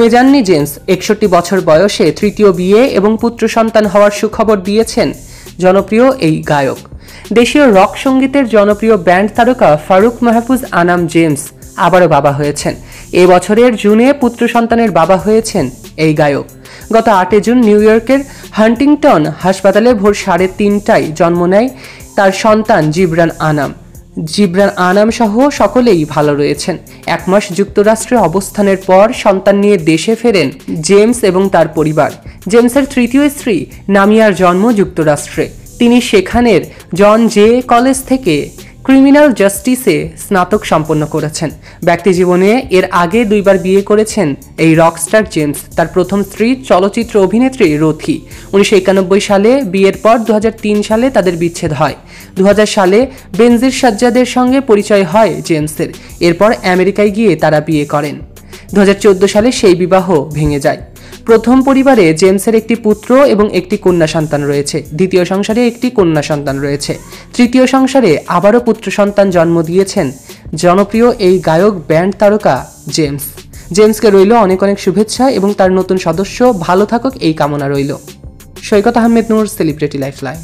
থেমে যাননি জেমস। 61 বছর বয়সে তৃতীয় বিয়ে এবং পুত্র সন্তান হওয়ার সুখবর দিয়েছেন জনপ্রিয় এই গায়ক। দেশীয় রক সঙ্গীতের জনপ্রিয় ব্যান্ড তারকা ফারুক মাহফুজ আনাম জেমস আবারও বাবা হয়েছেন। এই বছরের জুনে পুত্র সন্তানের বাবা হয়েছেন এই গায়ক। গত 8 জুন নিউ ইয়র্কের হান্টিংটন হাসপাতালে ভোর 3:30টায় জন্ম নেয় তার সন্তান জিবরান আনাম। জিবরান আনাম সহ সকলেই ভালো রয়েছেন। 1 মাস যুক্তরাষ্ট্রে অবস্থানের পর সন্তান নিয়ে দেশে ফেরেন জেমস এবং তার পরিবার। জেমসের তৃতীয় স্ত্রী নামিয়ার জন্ম যুক্তরাষ্ট্রে। তিনি সেখানের জন জে কলেজ থেকে ক্রিমিনাল জাস্টিসে স্নাতক সম্পন্ন করেছেন। ব্যক্তি জীবনে এর আগে 2 বার বিয়ে করেছেন এই রকস্টার জেমস। তার প্রথম স্ত্রী চলচ্চিত্র অভিনেত্রী রথি। 1991 সালে বিয়ের পর 2003 সালে তাদের বিচ্ছেদ হয়। 2000 সালে বেনজির সাজ্জাদের সঙ্গে পরিচয় হয় জেমসের। এরপর আমেরিকায় গিয়ে তারা বিয়ে করেন। 2014 সালে সেই বিবাহ ভেঙে যায়। প্রথম পরিবারে জেমসের একটি পুত্র এবং একটি কন্যা সন্তান রয়েছে। দ্বিতীয় সংসারে একটি কন্যা সন্তান রয়েছে। তৃতীয় সংসারে আবারও পুত্র সন্তান জন্ম দিয়েছেন জনপ্রিয় এই গায়ক ব্যান্ড তারকা জেমস। জেমসকে রইল অনেক অনেক শুভেচ্ছা এবং তার নতুন সদস্য ভালো থাকুক এই কামনা রইল। সৈকত আহমেদ নূর, সেলিব্রিটি লাইফলাইন।